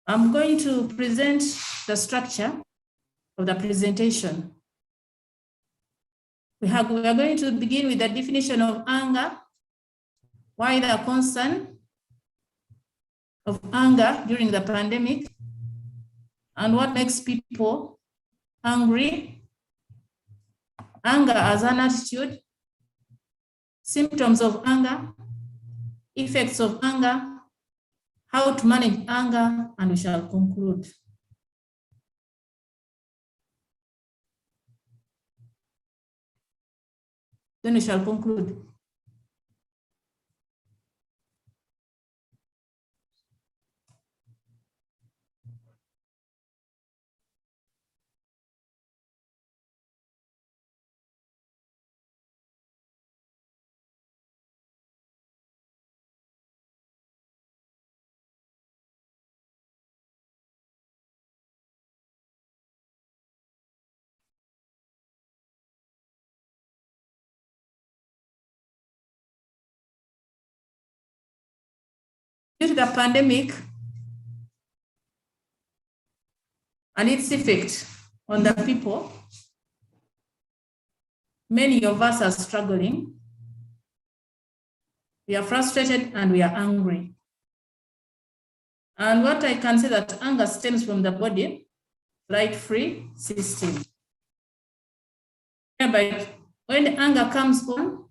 I'm going to present the structure of the presentation. We are going to begin with the definition of anger, why the concern of anger during the pandemic, and what makes people angry, anger as an attitude, symptoms of anger, effects of anger, how to manage anger, and we shall conclude. Then we shall conclude. Due to the pandemic and its effect on the people, many of us are struggling. We are frustrated and we are angry. And what I can say that anger stems from the body, right-free system. But when the anger comes on,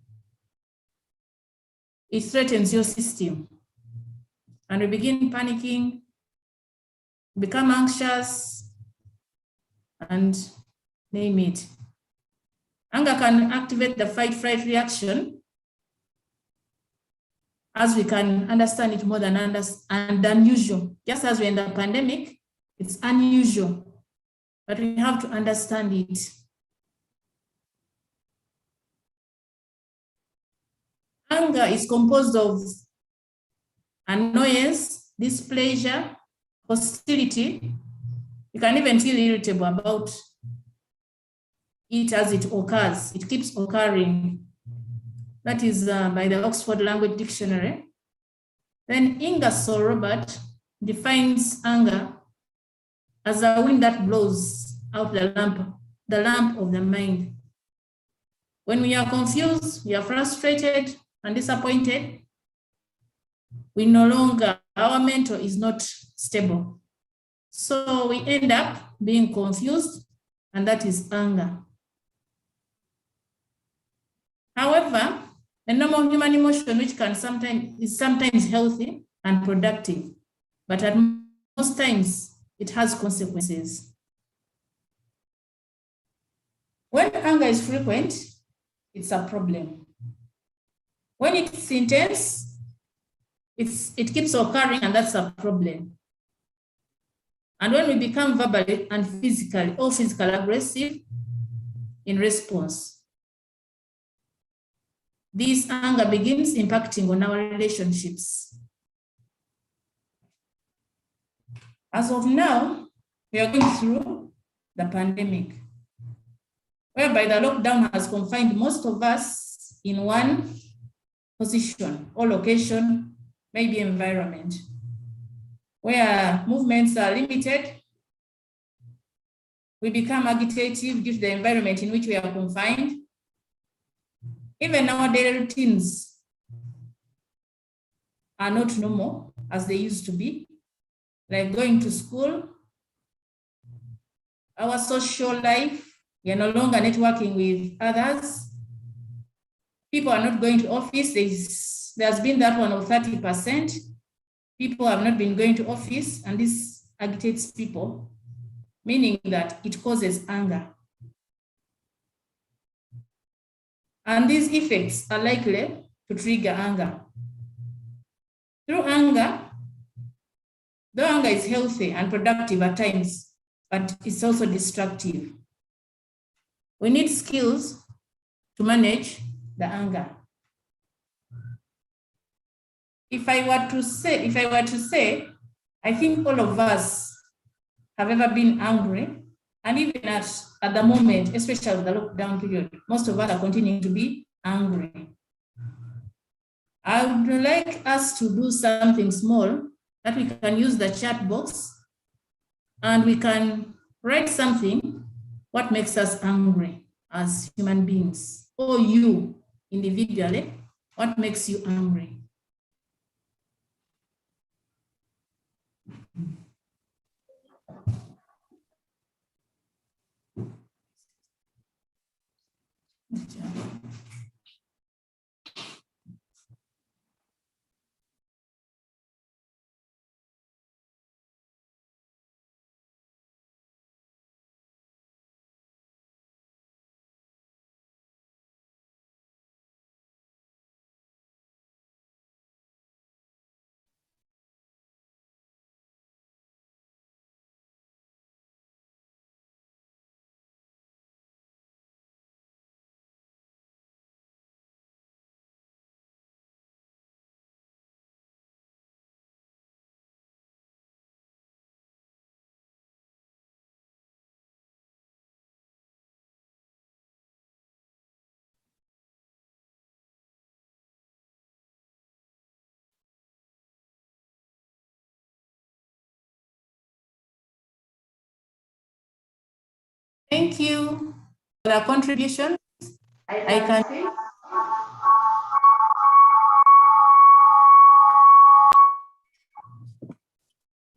it threatens your system. And we begin panicking, become anxious, and name it. Anger can activate the fight-flight reaction, as we can understand it more than unusual. Just as we're in the pandemic, it's unusual, but we have to understand it. Anger is composed of annoyance, displeasure, hostility. You can even feel irritable about it as it occurs. It keeps occurring. That is by the Oxford Language Dictionary. Then Ingersoll Robert defines anger as a wind that blows out the lamp of the mind. When we are confused, we are frustrated and disappointed, our mental is not stable. So we end up being confused, and that is anger. However, a normal human emotion, which is sometimes healthy and productive, but at most times it has consequences. When anger is frequent, it's a problem. When it's intense, it keeps occurring, and that's a problem. And when we become verbally and physically aggressive in response, this anger begins impacting on our relationships. As of now, we are going through the pandemic, whereby the lockdown has confined most of us in one position or location, maybe environment, where movements are limited. We become agitative due to the environment in which we are confined. Even our daily routines are not normal as they used to be, like going to school. Our social life, we are no longer networking with others. People are not going to office. There's been that one of 30%. People have not been going to office, and this agitates people, meaning that it causes anger. And these effects are likely to trigger anger. Through anger, though anger is healthy and productive at times, but it's also destructive. We need skills to manage the anger. If I were to say, I think all of us have ever been angry, and even at the moment, especially the lockdown period, most of us are continuing to be angry. I would like us to do something small that we can use the chat box And we can write something, what makes us angry as human beings, or you individually, what makes you angry? Thank you for the contribution. I can see.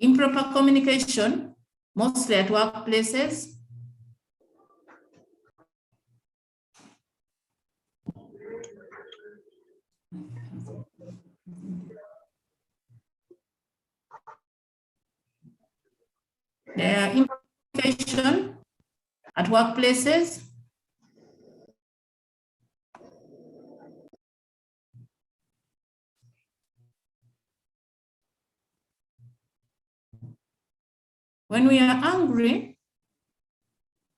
Improper communication, mostly at workplaces. There are improper communication at workplaces. When we are angry,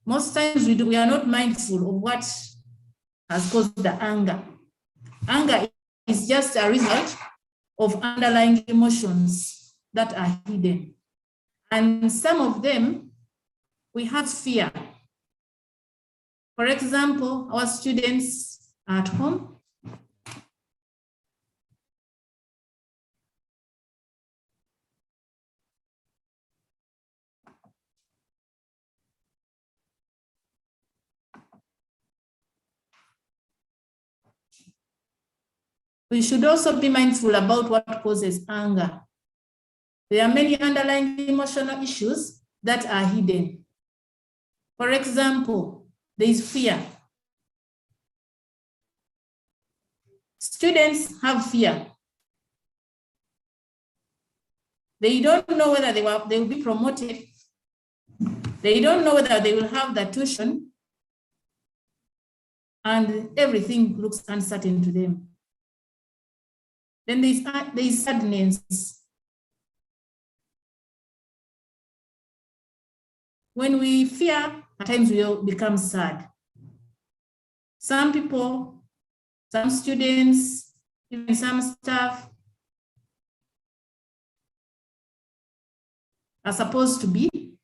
most times we are not mindful of what has caused the anger. Anger is just a result of underlying emotions that are hidden. And some of them, we have fear. For example, our students at home, we should also be mindful about what causes anger. There are many underlying emotional issues that are hidden. For example, there is fear. Students have fear. They don't know whether they will be promoted. They don't know whether they will have the tuition, and everything looks uncertain to them. Then there is sadness. When we fear, at times we will become sad. Some people, some students, even some staff are supposed to be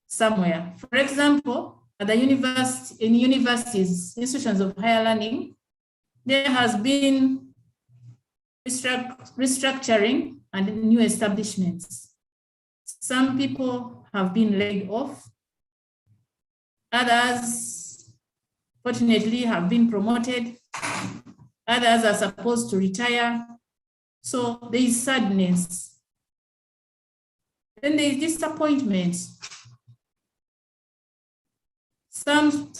somewhere. For example, at the university, in universities, institutions of higher learning, there has been restructuring and new establishments. Some people have been laid off. Others, fortunately, have been promoted. Others are supposed to retire. So there is sadness. Then there is disappointment. Some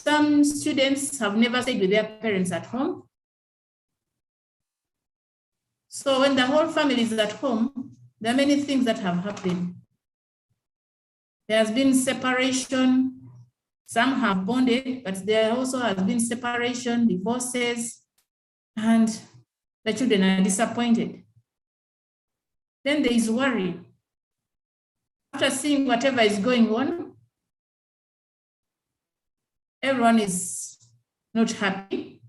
students have never stayed with their parents at home. So when the whole family is at home, there are many things that have happened. There has been separation. Some have bonded, but there also has been separation, divorces, and the children are disappointed. Then there is worry. After seeing whatever is going on, everyone is not happy.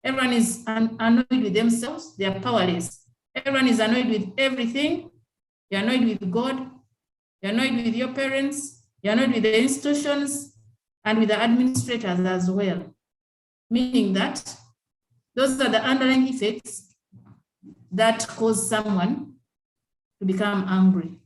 Everyone is annoyed with themselves. They are powerless. Everyone is annoyed with everything. You're annoyed with God. You're annoyed with your parents. You're annoyed with the institutions and with the administrators as well. Meaning that those are the underlying effects that cause someone to become angry.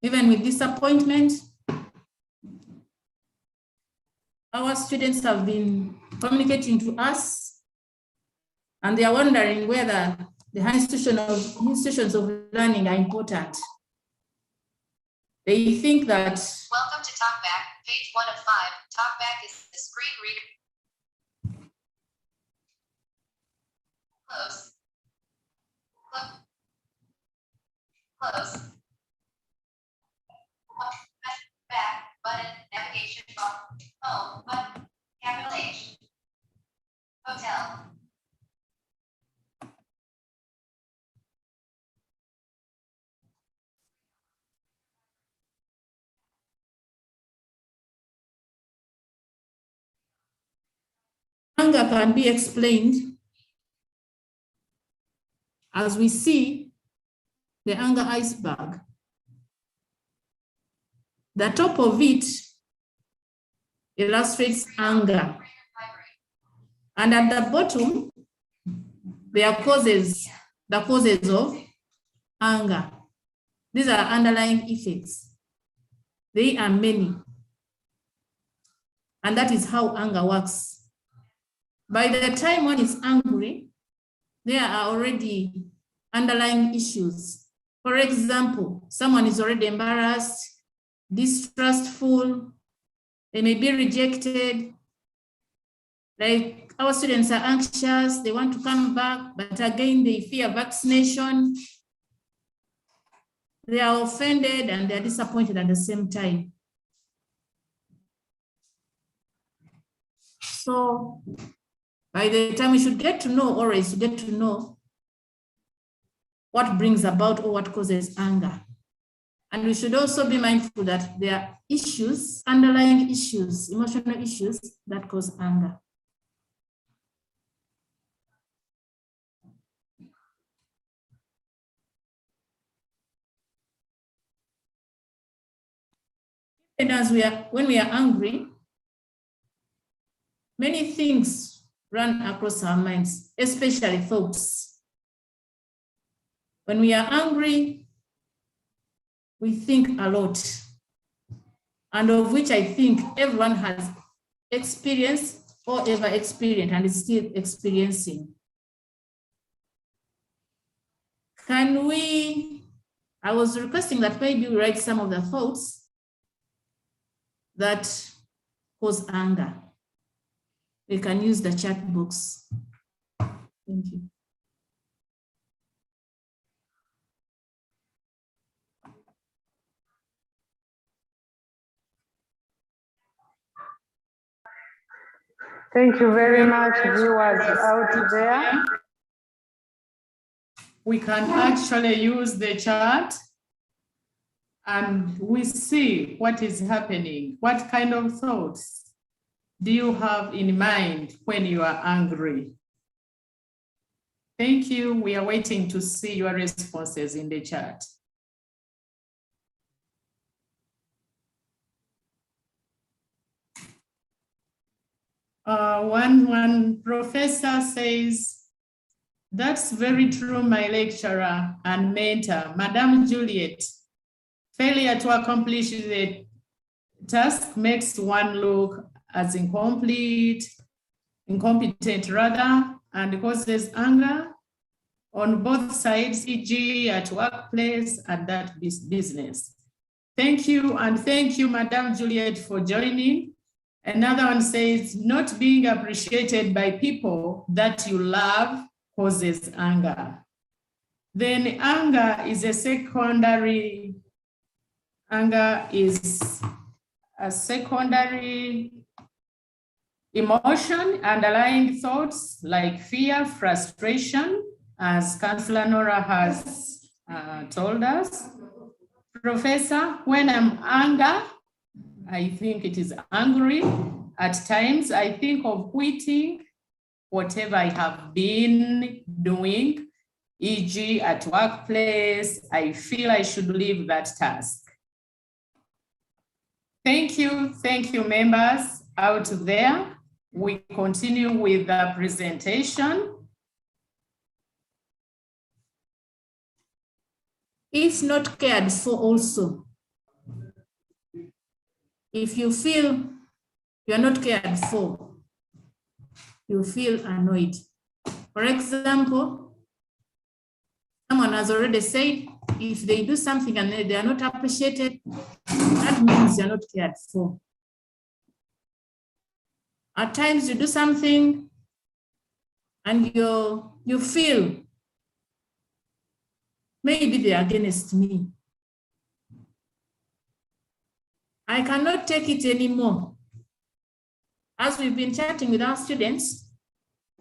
Even with disappointment, our students have been communicating to us, and they are wondering whether the institutions of learning are important. They think that... Welcome to TalkBack, page 1 of 5. TalkBack is the screen reader. Close. Close. Back button, navigation bar, home button, capital H. Hotel. Anger can be explained as we see the anger iceberg. The top of it illustrates anger. And at the bottom, there are the causes of anger. These are underlying effects. They are many. And that is how anger works. By the time one is angry, there are already underlying issues. For example, someone is already embarrassed, distrustful, they may be rejected. Like our students are anxious, they want to come back, but again, they fear vaccination. They are offended and they're disappointed at the same time. So by the time we should get to know, always get to know what brings about or what causes anger. And we should also be mindful that there are issues, underlying issues, emotional issues that cause anger. And when we are angry, many things run across our minds, especially thoughts. When we are angry, we think a lot, and of which I think everyone has experienced or ever experienced and is still experiencing. I was requesting that maybe we write some of the thoughts that cause anger. We can use the chat box. Thank you. Thank you very much, viewers out there. We can actually use the chat and we see what is happening. What kind of thoughts do you have in mind when you are angry? Thank you. We are waiting to see your responses in the chat. One professor says, that's very true, my lecturer and mentor, Madame Juliet. Failure to accomplish the task makes one look as incompetent rather, and causes anger on both sides, e.g. at workplace and that business. Thank you, and thank you, Madame Juliet, for joining. Another one says, not being appreciated by people that you love causes anger. Then anger is a secondary emotion, underlying thoughts like fear, frustration, as Councillor Nora has told us. Professor, when I'm angry, I think it is angry. At times, I think of quitting whatever I have been doing, e.g. at workplace, I feel I should leave that task. Thank you, members out there. We continue with the presentation. If not cared for also, if you feel you are not cared for, you feel annoyed. For example, someone has already said, if they do something and they are not appreciated, that means you're not cared for. At times you do something and you feel maybe they are against me. I cannot take it anymore. As we've been chatting with our students,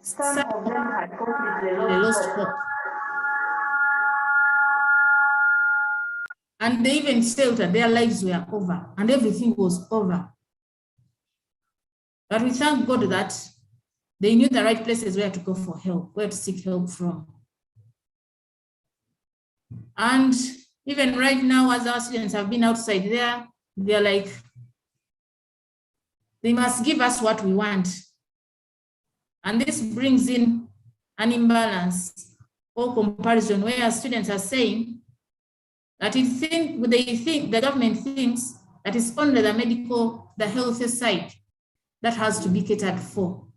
some of them had completely lost hope. And they even felt that their lives were over and everything was over. But we thank God that they knew the right places where to go for help, where to seek help from. And even right now, as our students have been outside there, they're like, they must give us what we want. And this brings in an imbalance or comparison where students are saying that they think the government thinks that it's only the medical, the health side that has to be catered for.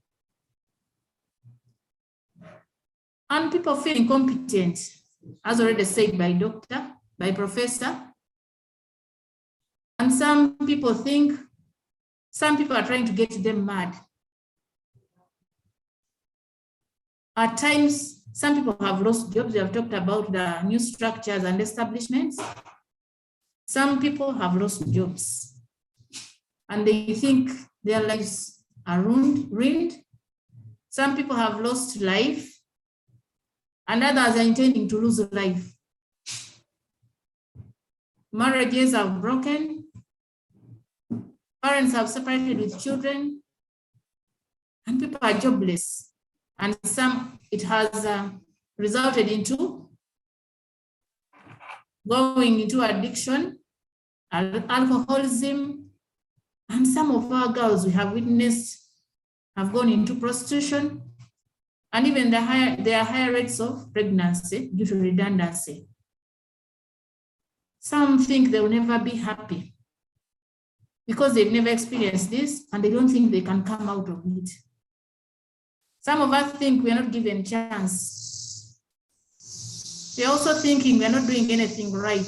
And people feel incompetent, as already said by doctor, by professor. And some people are trying to get them mad. At times, some people have lost jobs. We have talked about the new structures and establishments. Some people have lost jobs and they think their lives are ruined. Some people have lost life and others are intending to lose life. Marriages have broken. Parents have separated with children and people are jobless. And some, it has resulted into going into addiction, alcoholism, and some of our girls we have witnessed have gone into prostitution, and even there are higher rates of pregnancy due to redundancy. Some think they will never be happy because they've never experienced this and they don't think they can come out of it. Some of us think we are not given a chance. We are also thinking we are not doing anything right.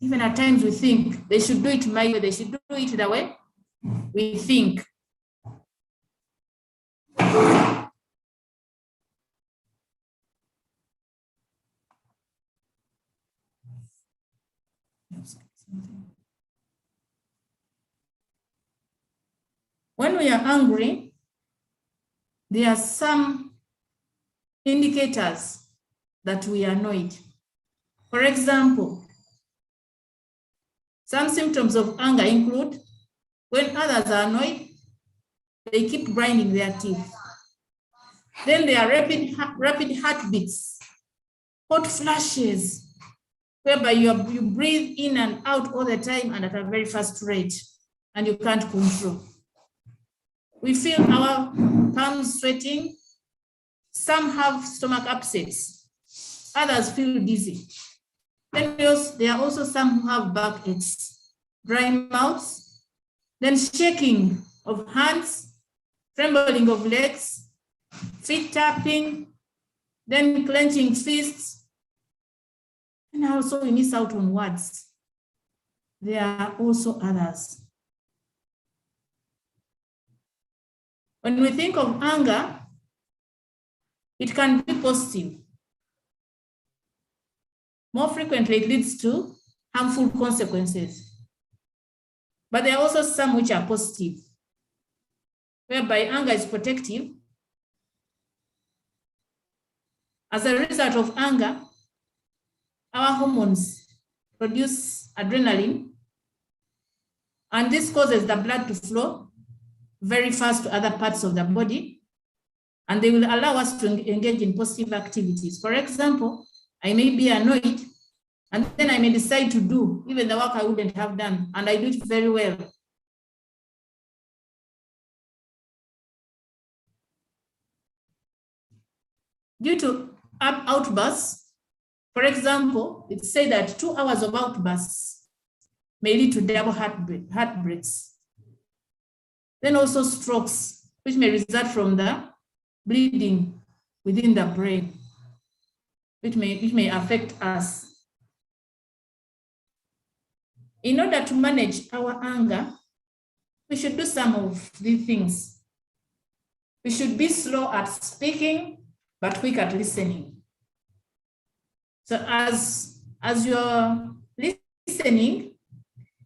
Even at times we think they should do it my way, they should do it the way we think. When we are angry, there are some indicators that we are annoyed. For example, some symptoms of anger include when others are annoyed, they keep grinding their teeth. Then there are rapid heartbeats, hot flashes, whereby you breathe in and out all the time and at a very fast rate, and you can't control. We feel our palms sweating. Some have stomach upsets. Others feel dizzy. Then there are also some who have backaches, dry mouths, then shaking of hands, trembling of legs, feet tapping, then clenching fists. And also we miss out on words. There are also others. When we think of anger, it can be positive. More frequently, it leads to harmful consequences. But there are also some which are positive, whereby anger is protective. As a result of anger, our hormones produce adrenaline, and this causes the blood to flow very fast to other parts of the body, and they will allow us to engage in positive activities. For example, I may be annoyed, and then I may decide to do even the work I wouldn't have done, and I do it very well. Due to outbursts, for example, it's said that 2 hours of outbursts may lead to double heartbreaks. Then also strokes, which may result from the bleeding within the brain, which may affect us. In order to manage our anger, we should do some of these things. We should be slow at speaking, but quick at listening. So as you're listening,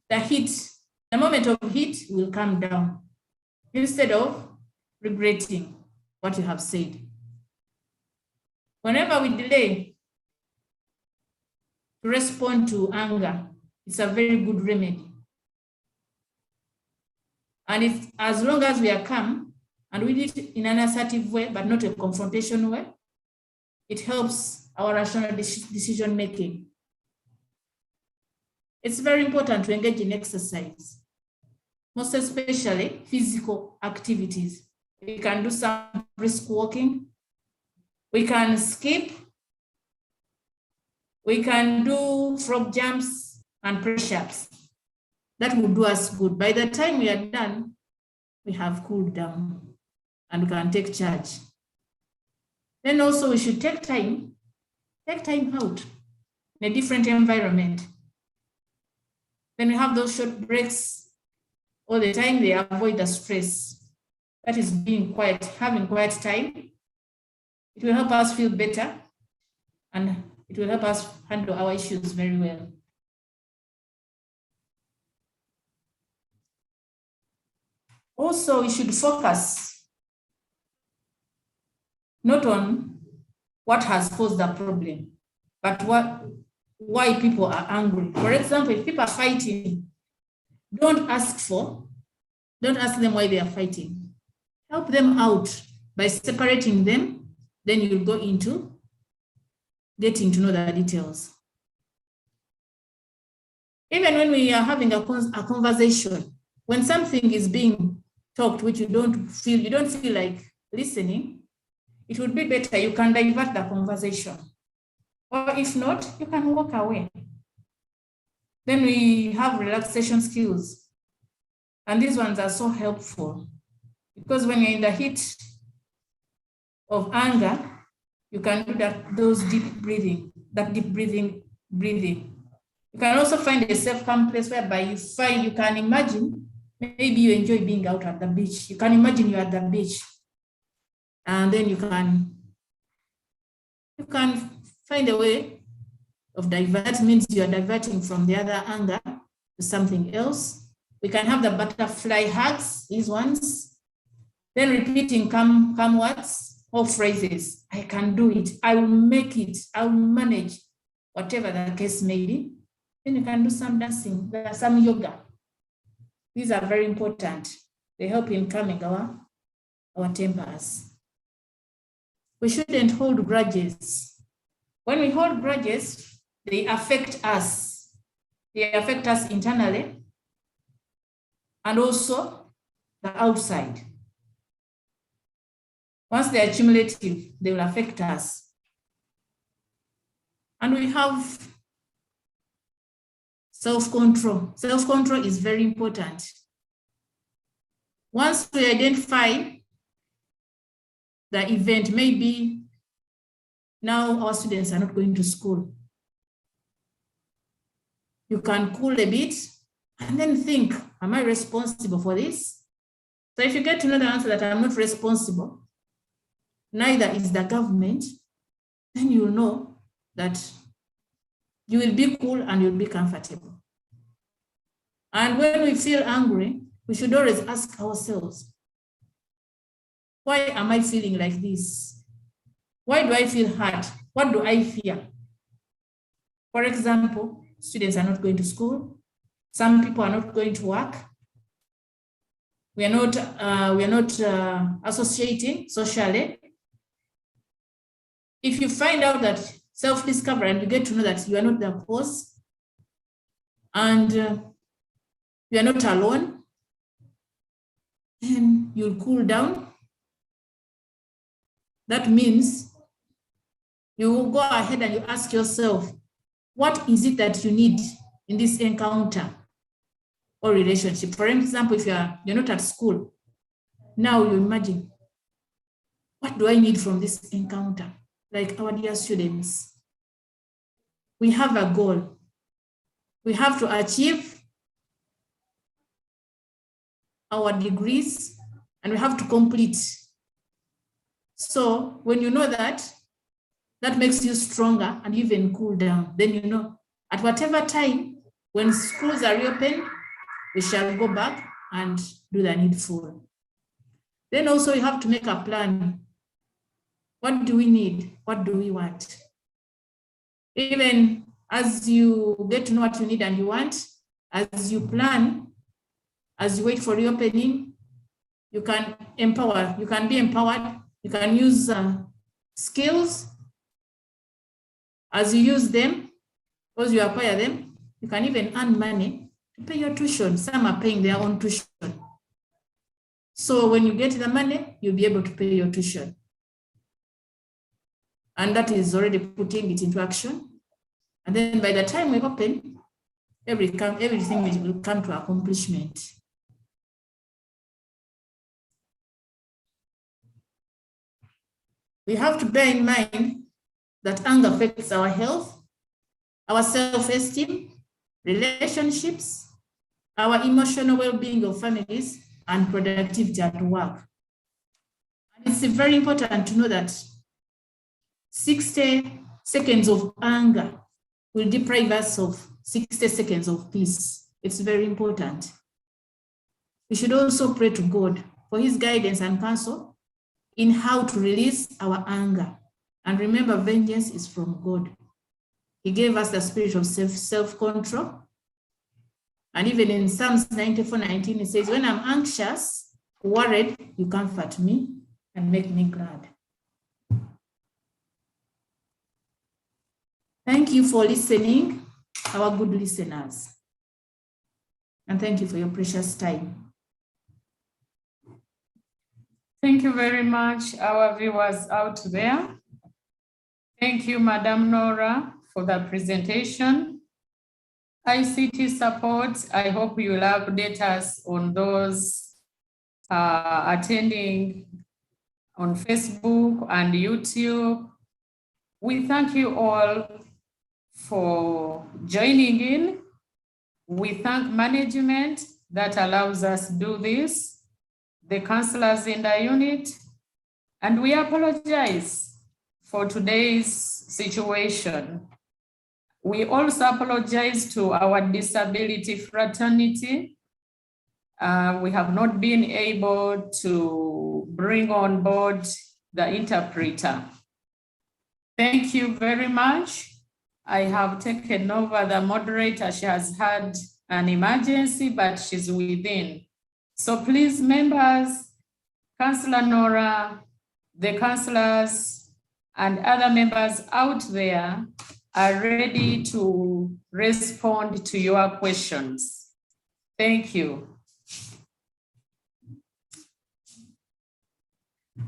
the moment of heat will come down instead of regretting what you have said. Whenever we delay to respond to anger, it's a very good remedy. And if, as long as we are calm and we do it in an assertive way, but not a confrontation way, it helps our rational decision making. It's very important to engage in exercise, most especially physical activities. We can do some brisk walking. We can skip. We can do frog jumps and press-ups. That will do us good. By the time we are done, we have cooled down and we can take charge. Then also we should take time out in a different environment. Then we have those short breaks all the time. They avoid the stress. That is being quiet, having quiet time. It will help us feel better and it will help us handle our issues very well. Also, we should focus not on what has caused the problem, but why people are angry. For example, if people are fighting, don't ask them why they are fighting. Help them out by separating them, then you'll go into getting to know the details. Even when we are having a conversation, when something is being talked which you don't feel like listening, it would be better you can divert the conversation. Or if not, you can walk away. Then we have relaxation skills. And these ones are so helpful because when you're in the heat of anger, you can do those deep breathing. You can also find a safe, calm place whereby you can imagine, maybe you enjoy being out at the beach. You can imagine you're at the beach. And then you can find a way of divert, means you are diverting from the other anger to something else. We can have the butterfly hugs, these ones. Then repeating calm words or phrases. I can do it. I will make it. I will manage, whatever the case may be. Then you can do some dancing, some yoga. These are very important. They help in calming our tempers. We shouldn't hold grudges. When we hold grudges, they affect us. They affect us internally and also the outside. Once they are cumulative, they will affect us. And we have self-control. Self-control is very important. Once we identify the event, maybe now our students are not going to school. You can cool a bit and then think, am I responsible for this? So if you get to know the answer that I'm not responsible, neither is the government, then you'll know that you will be cool and you'll be comfortable. And when we feel angry, we should always ask ourselves, why am I feeling like this? Why do I feel hurt? What do I fear? For example, students are not going to school. Some people are not going to work. We are not associating socially. If you find out that self-discovery and you get to know that you are not the cause and you are not alone, then you'll cool down. That means you will go ahead and you ask yourself, what is it that you need in this encounter? or relationship. For example, if you're not at school, now you imagine, what do I need from this encounter? Like our dear students, we have a goal. We have to achieve our degrees and we have to complete. So when you know that, that makes you stronger and even cool down. Then you know, at whatever time, when schools are reopened, we shall go back and do the needful. Then also you have to make a plan. What do we need? What do we want? Even as you get to know what you need and you want, as you plan, as you wait for reopening, you can empower, you can be empowered, you can use skills. As you use them, as you acquire them, you can even earn money to pay your tuition. Some are paying their own tuition. So when you get the money, you'll be able to pay your tuition. And that is already putting it into action. And then by the time we open, everything will come to accomplishment. We have to bear in mind that anger affects our health, our self-esteem, relationships, our emotional well-being of families, and productivity at work. And it's very important to know that 60 seconds of anger will deprive us of 60 seconds of peace. It's very important. We should also pray to God for his guidance and counsel in how to release our anger. And remember, vengeance is from God. He gave us the spirit of self-control. And even in Psalms 94:19, it says, when I'm anxious, worried, you comfort me and make me glad. Thank you for listening, our good listeners. And thank you for your precious time. Thank you very much, our viewers out there. Thank you, Madam Nora, for the presentation. ICT support, I hope you will update us on those attending on Facebook and YouTube. We thank you all for joining in. We thank management that allows us to do this, the counselors in the unit, and we apologize for today's situation. We also apologize to our disability fraternity. We have not been able to bring on board the interpreter. Thank you very much. I have taken over the moderator. She has had an emergency, but she's within. So please, members, Councillor Nora, the councillors, and other members out there are ready to respond to your questions. Thank you.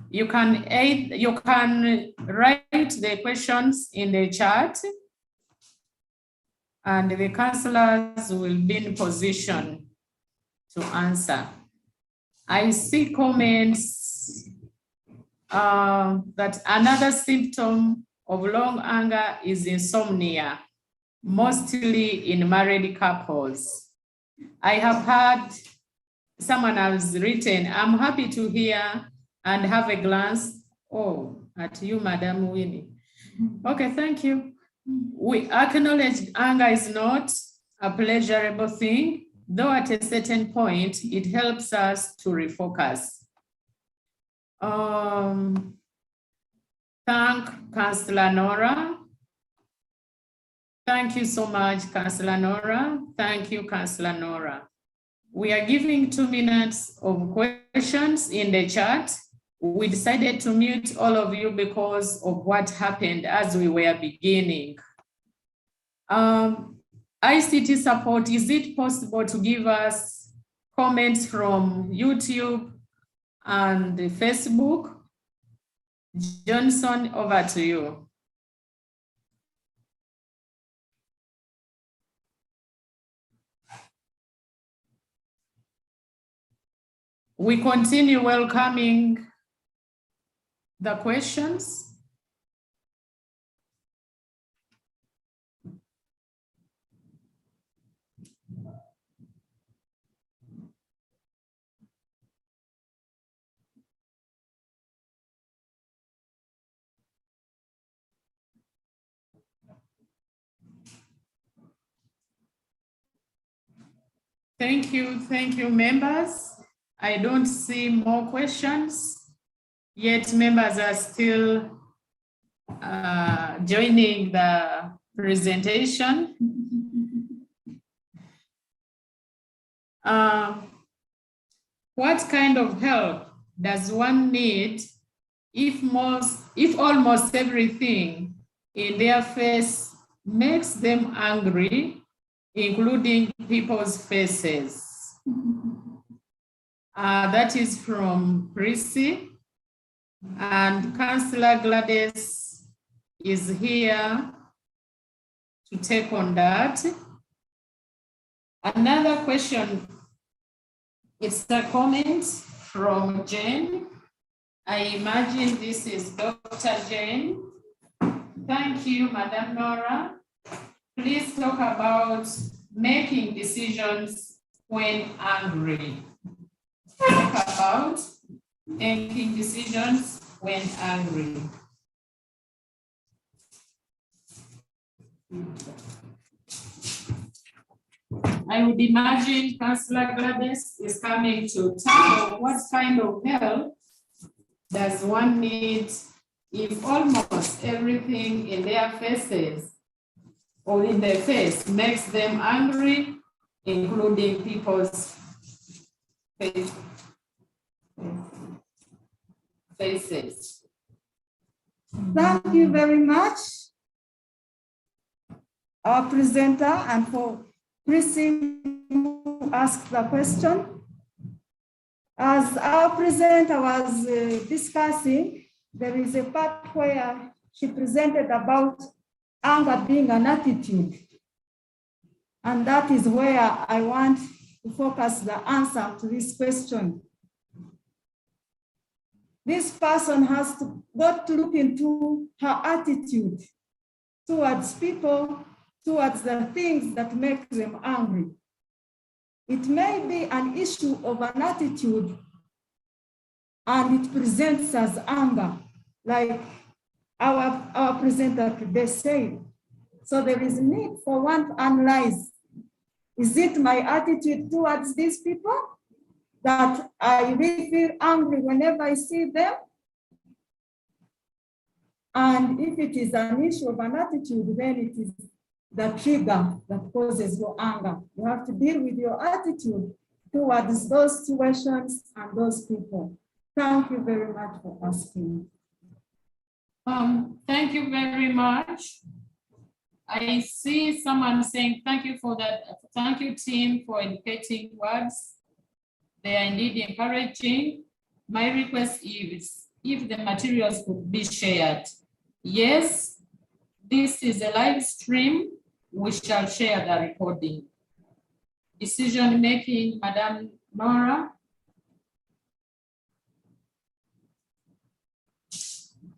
You can write the questions in the chat, and the councillors will be in position to answer. I see comments that another symptom of long anger is insomnia, mostly in married couples. I have heard someone has written, I'm happy to hear and have a glance. Oh, at you, Madam Winnie. Okay, thank you. We acknowledge anger is not a pleasurable thing, though at a certain point, it helps us to refocus. Thank Councillor Nora. Thank you so much, Councillor Nora. Thank you, Councillor Nora. We are giving 2 minutes of questions in the chat. We decided to mute all of you because of what happened as we were beginning. ICT support, is it possible to give us comments from YouTube and Facebook? Johnson, over to you. We continue welcoming the questions. Thank you, members. I don't see more questions, yet members are still joining the presentation. What kind of help does one need if almost everything in their face makes them angry, including people's faces? That is from Prissy, and Councillor Gladys is here to take on that. Another question, it's a comment from Jane. I imagine this is Dr. Jane. Thank you, Madam Nora. Please talk about making decisions when angry. Talk about making decisions when angry. I would imagine Councillor Gladys is coming to tackle what kind of help does one need if almost everything in their faces or in their face makes them angry, including people's faces. Thank you very much, our presenter, and for Prissy who asked the question. As our presenter was discussing, there is a part where she presented about anger being an attitude. And that is where I want to focus the answer to this question. This person has got to look into her attitude towards people, towards the things that make them angry. It may be an issue of an attitude and it presents as anger, like our presenter today said. So there is need for one to analyze, is it my attitude towards these people that I really feel angry whenever I see them? And if it is an issue of an attitude, then it is the trigger that causes your anger. You have to deal with your attitude towards those situations and those people. Thank you very much for asking. Thank you very much. I see someone saying thank you for that. Thank you, team, for educating words. They are indeed encouraging. My request is if the materials could be shared. Yes, this is a live stream. We shall share the recording. Decision making, Madam Nora.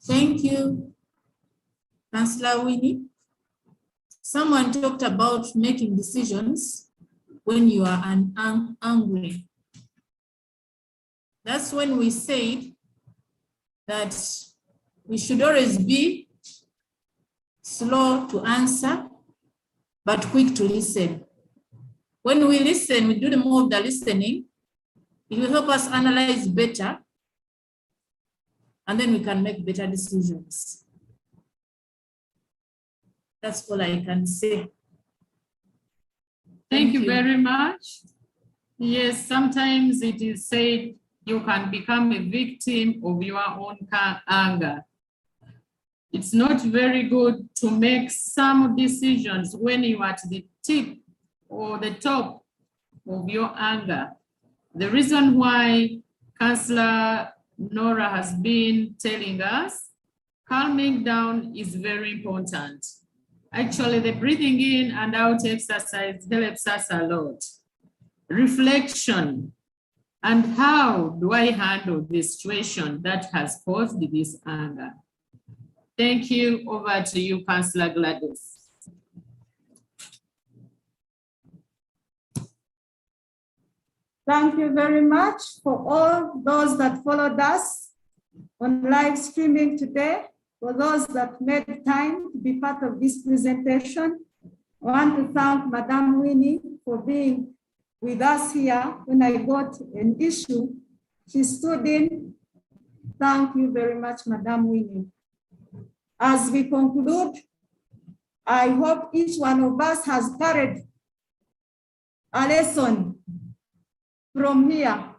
Thank you, Councillor Winnie. Someone talked about making decisions when you are angry. That's when we said that we should always be slow to answer, but quick to listen. When we listen, we do the more of the listening, it will help us analyze better, and then we can make better decisions. That's all I can say. Thank you very much. Yes, sometimes it is said you can become a victim of your own anger. It's not very good to make some decisions when you are at the tip or the top of your anger. The reason why Councillor Nora has been telling us calming down is very important. Actually, the breathing in and out exercise helps us a lot. Reflection And how do I handle the situation that has caused this anger? Thank you. Over to you, Councillor Gladys. Thank you very much for all those that followed us on live streaming today, for those that made time to be part of this presentation. I want to thank Madam Winnie for being with us here when I got an issue. She stood in. Thank you very much, Madam Winnie. As we conclude, I hope each one of us has carried a lesson from here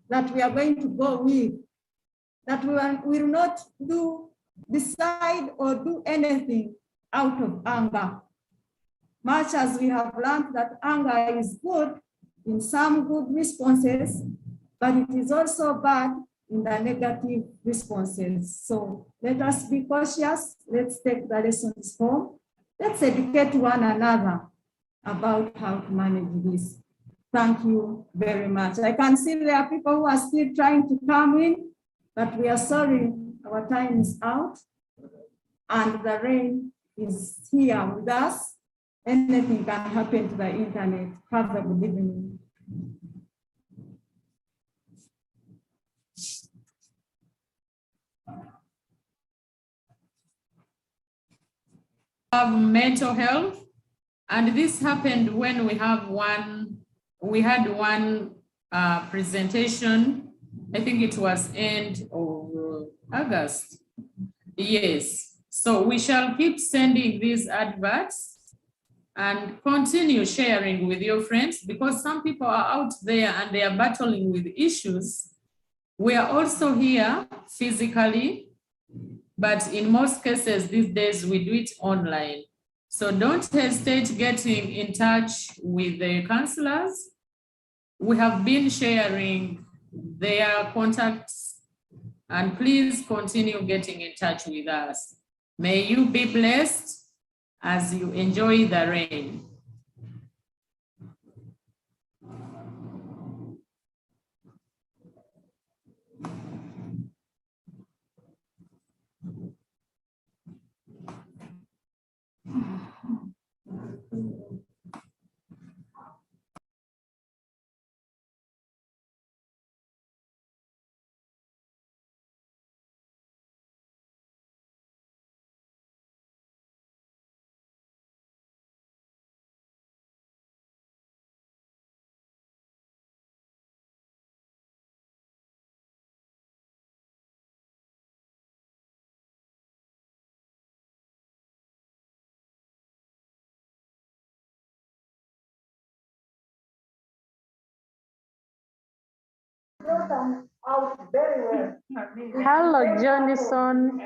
that we are going to go with, that we will not decide or do anything out of anger. Much as we have learned that anger is good in some good responses, but it is also bad in the negative responses. So let us be cautious. Let's take the lessons home. Let's educate one another about how to manage this. Thank you very much. I can see there are people who are still trying to come in, but we are sorry, our time is out and the rain is here with us. Anything can happen to the internet. Have a good evening. Mental health, and this happened when we had one presentation. I think it was end of August. Yes, so we shall keep sending these adverts and continue sharing with your friends, because some people are out there and they are battling with issues. We are also here physically, but in most cases these days we do it online. So don't hesitate getting in touch with the counselors. We have been sharing their contacts, and please continue getting in touch with us. May you be blessed as you enjoy the rain. Hello, Johnson.